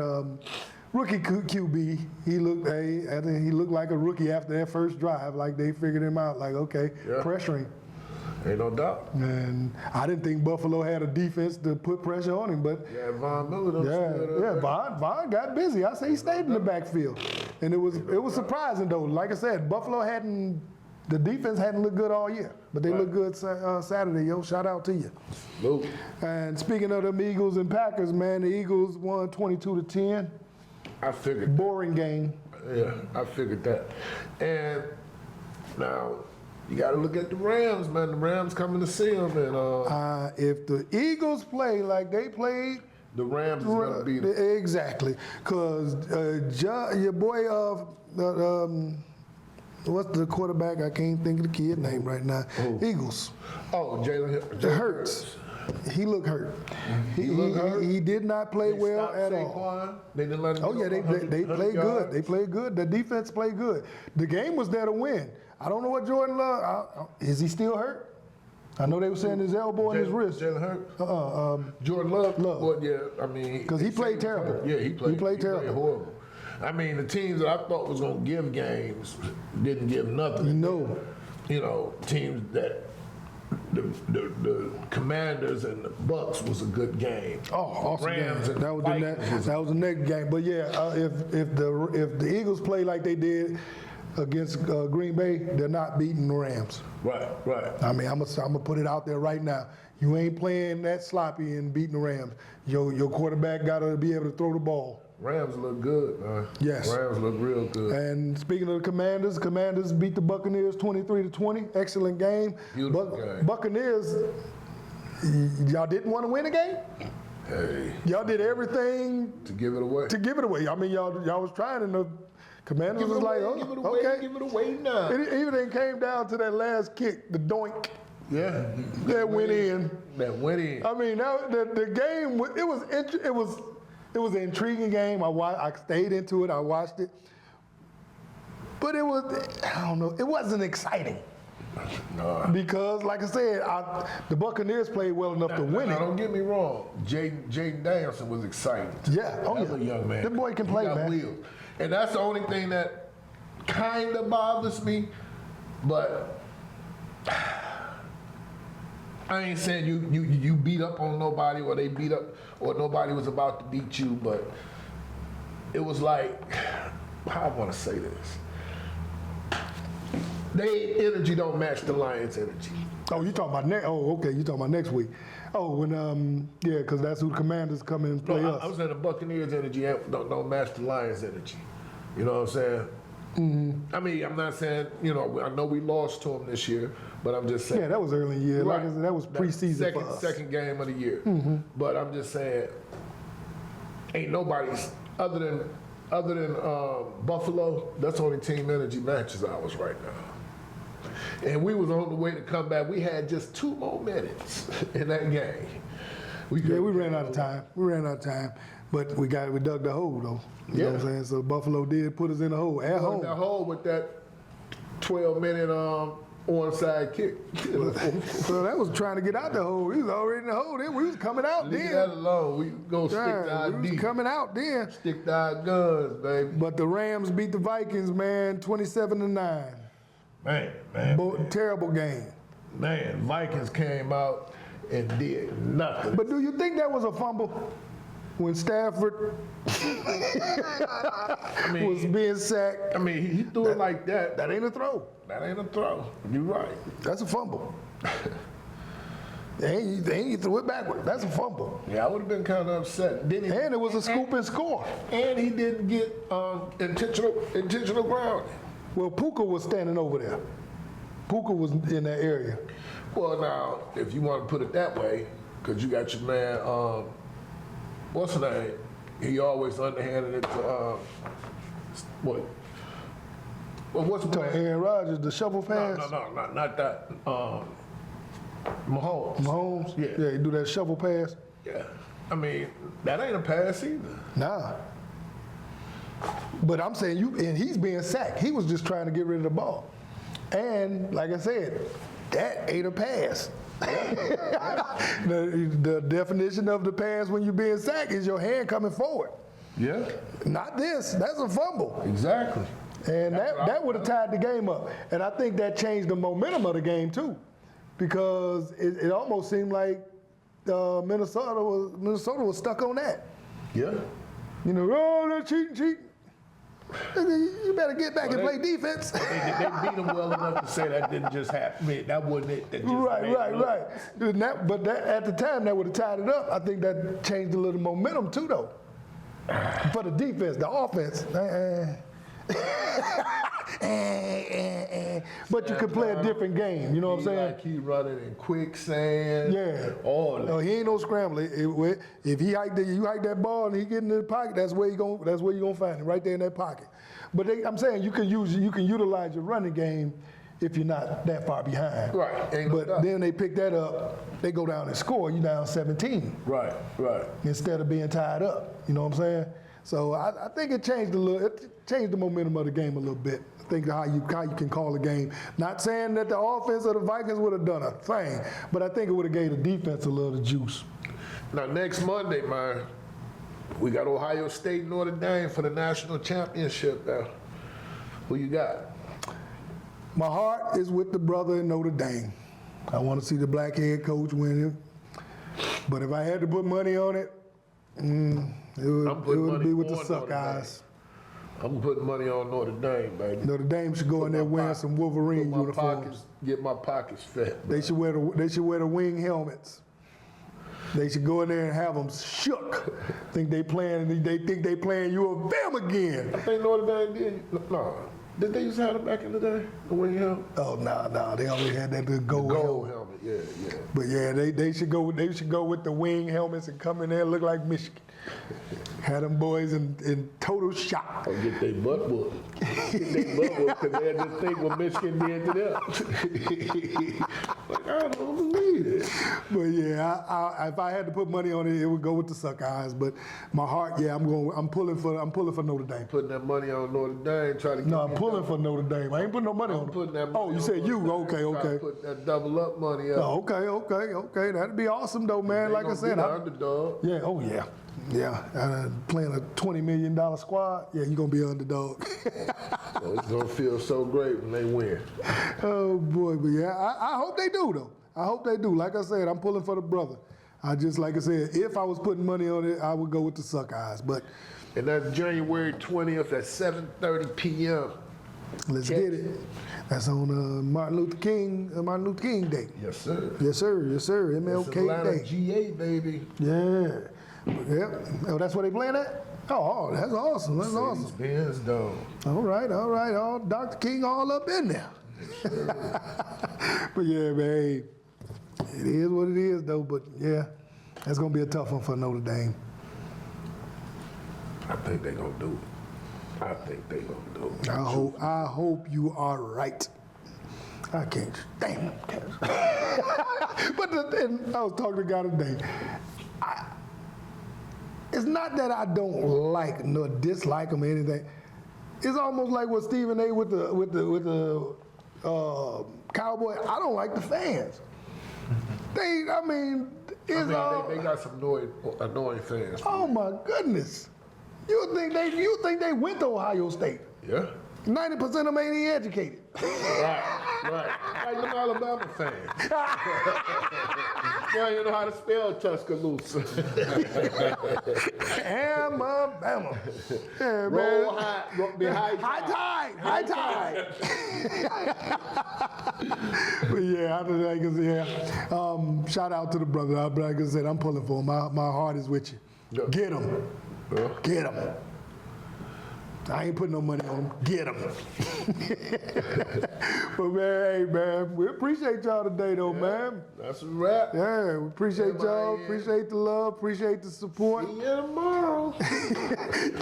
rookie QB, I think he looked like a rookie after that first drive. Like they figured him out. Like, okay, pressuring. Ain't no doubt. And I didn't think Buffalo had a defense to put pressure on him, but Von Miller. Von got busy. I say he stayed in the backfield, and it was surprising though. Like I said, the defense hadn't looked good all year, but they looked good Saturday. Yo, shout out to you. Luke. And speaking of them Eagles and Packers, man, the Eagles won 22-10. I figured. Boring game. Yeah, I figured that. And now you got to look at the Rams, man. The Rams coming to see them, and if the Eagles play like they played, the Rams is gonna beat them. Exactly, because your boy what's the quarterback? I can't think of the kid name right now. Who? Eagles. Oh, Jalen Hurts. He looked hurt. He did not play well at all. They didn't let him. Oh yeah, they played good. They played good. The defense played good. The game was there to win. I don't know what Jordan Love. Is he still hurt? I know they were saying his elbow and his wrist. Jalen Hurts. Jordan Love. Well, yeah, I mean, because he played terrible. Yeah, he played terrible. Played horrible. I mean, the teams that I thought was gonna give games didn't give nothing. No. You know, teams that. The Commanders and the Bucks was a good game. Oh, awesome Rams game. And that was the next game. But yeah, if the Eagles play like they did against Green Bay, they're not beating the Rams. Right. I mean, I'm gonna put it out there right now. You ain't playing that sloppy and beating the Rams. Your quarterback got to be able to throw the ball. Rams look good, man. Yes. Rams look real good. And speaking of the Commanders beat the Buccaneers 23-20. Excellent game. Beautiful game. Buccaneers, y'all didn't want to win the game? Hey. Y'all did everything to give it away. I mean, y'all was trying, and the Commanders was like, oh, okay. Give it away now. It even came down to that last kick, the doink. Yeah. That went in. I mean, the game, it was an intriguing game. I stayed into it. I watched it. But I don't know, it wasn't exciting. No. Because, like I said, the Buccaneers played well enough to win it. Don't get me wrong. Jaden Danielson was exciting. Yeah. That's a young man. That boy can play, man. Wheels. And that's the only thing that kind of bothers me. But I ain't saying you beat up on nobody or they beat up or nobody was about to beat you, but it was like, how I want to say this. Their energy don't match the Lions' energy. Oh, you talking about next? Oh, okay. You talking about next week? Oh, when because that's who the Commanders come in and play us. I was saying the Buccaneers' energy don't match the Lions' energy. You know what I'm saying? I mean, I'm not saying, you know, I know we lost to them this year, but I'm just saying. Yeah, that was early in the year. Like I Right. said, that was preseason for us. Second game of the year. But I'm just saying, ain't nobody's other than Buffalo. That's the only team energy matches ours right now. And we was on the way to come back. We had just 2 more minutes in that game. We ran out of time. But we dug the hole though. You know what I'm saying? So Buffalo did put us in the hole at home. That hole with that 12-minute onside kick. So that was trying to get out the hole. We was already in the hole then. We was coming out Leave then. that alone. We gonna stick to our we was D. coming out then. Stick to our guns, baby. But the Rams beat the Vikings, man, 27-9. Man. Terrible game. Man, Vikings came out and did nothing. But do you think that was a fumble when Stafford was being sacked? I mean, he threw it like that. That ain't a throw. That ain't a throw. You're right. That's a fumble. They ain't threw it backward. That's a fumble. Yeah, I would have been kind of upset. Didn't he? And it was a scoop and score. And he didn't get intentional grounding. Well, Puka was standing over there. Puka was in that area. Well, now, if you want to put it that way, because you got your man, what's his name? He always underhanded it to, what? Well, what's the man? Aaron Rodgers, the shovel pass. No, not that. Mahomes. Mahomes? Yeah. He do that shovel pass. Yeah. I mean, that ain't a pass either. Nah. But I'm saying and he's being sacked. He was just trying to get rid of the ball. And like I said, that ain't a pass. the definition of the pass when you're being sacked is your hand coming forward. Yeah. Not this. That's a fumble. Exactly. And that would have tied the game up. And I think that changed the momentum of the game too. Because it almost seemed like Minnesota was stuck on that. Yeah. You know, oh, they're cheating. You better get back and play defense. They beat them well enough to say that didn't just happen. I mean, that wasn't it. That just Right. But at the time, that would have tied it up. I think that changed a little momentum too, though. For the defense, the offense. But you could play a different game. You know what I'm saying? Like he running in quicksand. Yeah. All that. No, he ain't no scrambler. If you hike that ball and he get in the pocket, that's where you gonna find him, right there in that pocket. But I'm saying you can utilize your running game if you're not that far behind. Right. Ain't no But doubt. then they pick that up, they go down and score. You down 17 Right. instead of being tied up. You know what I'm saying? So I think it changed the momentum of the game a little bit. I think how you can call a game. Not saying that the offense of the Vikings would have done a thing, but I think it would have gave the defense a little juice. Now, next Monday, man, we got Ohio State, Notre Dame for the national championship. Who you got? My heart is with the brother in Notre Dame. I want to see the black head coach win it. But if I had to put money on it, it would be with the Suckeyes. I'm putting money on Notre Dame, baby. Notre Dame should go in there wearing some Wolverine uniforms. Get my pockets fat. They should wear the wing helmets. They should go in there and have them shook. They think they playing you a them again. I think Notre Dame did. No. Did they used to have it back in the day? The wing helmet? Oh no, they always had that good gold helmet. Yeah. But yeah, they should go with the wing helmets and come in there and look like Michigan. Had them boys in total shock. Or get their butt whooped. Get their butt whooped because they had this thing what Michigan did to them. Like, I don't believe it. But yeah, if I had to put money on it, it would go with the Suckeyes. But my heart, yeah, I'm pulling for Notre Dame. Putting that money on Notre Dame, trying to get No, I'm pulling for Notre Dame. I ain't putting no money on it. putting that money Oh, you on said Notre you? Dame. Okay. Put that double up money up. Oh, okay. That'd be awesome though, man. They Like I gonna said, be the underdog. yeah. Oh yeah. Playing a $20 million squad, yeah, you're gonna be an underdog. So it's gonna feel so great when they win. Oh boy, but yeah, I hope they do though. I hope they do. Like I said, I'm pulling for the brother. Like I said, if I was putting money on it, I would go with the Suckeyes. But And that's January 20th at 7:30 p.m. let's get it. That's on Martin Luther King Day. Yes, sir. Yes, sir. It's MLK Atlanta Day. GA, baby. Yeah. Oh, that's where they playing at? Oh, that's awesome. That's awesome. Benz, though. All right. All Dr. King all up in there. But yeah, man, it is what it is, though. But yeah, that's gonna be a tough one for Notre Dame. I think they're gonna do it. I hope you are right. I can't stand them. But and I was talking to a guy today. It's not that I don't like nor dislike them or anything. It's almost like what Stephen A. with the Cowboy. I don't like the fans. They got some annoying fans. Oh my goodness! You think they went to Ohio State? Yeah. 90% of them ain't even educated. Right. Like them Alabama fans. Well, you know how to spell Tuscaloosa. Alabama. Yeah, man. Roll high, High tide. But yeah, shout out to the brother. Like I said, I'm pulling for him. My heart is with you. Yeah. Get him. Yeah. Get him. I ain't putting no money on him. Get him. But man, hey man, we appreciate y'all today though, man. That's a wrap. Yeah, we appreciate y'all. Appreciate the love. Appreciate the support. See you tomorrow.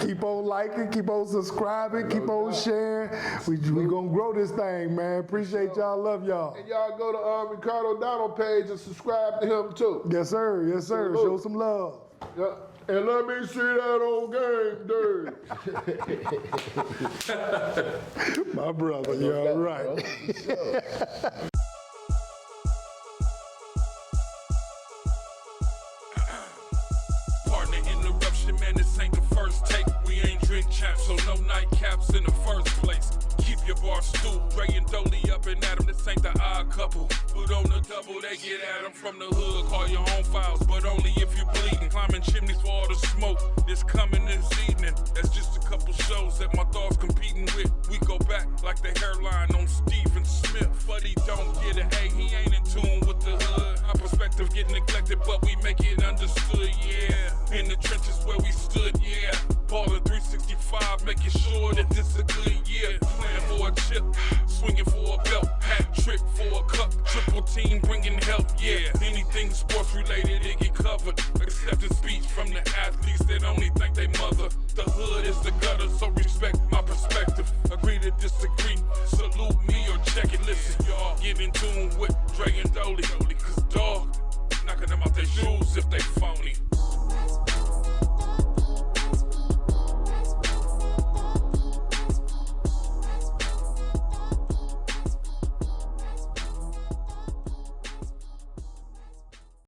Keep on liking. Keep on subscribing. Keep on sharing. We gonna grow this thing, man. Appreciate y'all. Love y'all. And y'all go to Ricardo Donald page and subscribe to him too. Yes, sir. Yes, sir. Show some love. Yeah. And let me see that old game, dude. My brother, you're right. Partner interruption, man, this ain't the first take. We ain't drink champs, so no nightcaps in the first place. Keep your bar stooped, Dre and Dolly up and at 'em, this ain't the odd couple. But on the double, they get at 'em from the hood, call your own files, but only if you bleeding. Climbing chimneys for all the smoke, this coming this evening. That's just a couple shows that my dogs competing with. We go back like the hairline on Stephen Smith. Fuddy don't get it, hey, he ain't in tune with the hood. Our perspective get neglected, but we make it understood, yeah. In the trenches where we stood, yeah. Ballin' 365, making sure that this a good year. Playing for a chip, swinging for a belt, hat trick for a cup, triple team bringing help, yeah. Anything sports related, it get covered. Accepting speech from the athletes that only think they mother. The hood is the gutter, so respect my perspective. Agree to disagree, salute me or check it. Listen, y'all, get in tune with Dre and Dolly.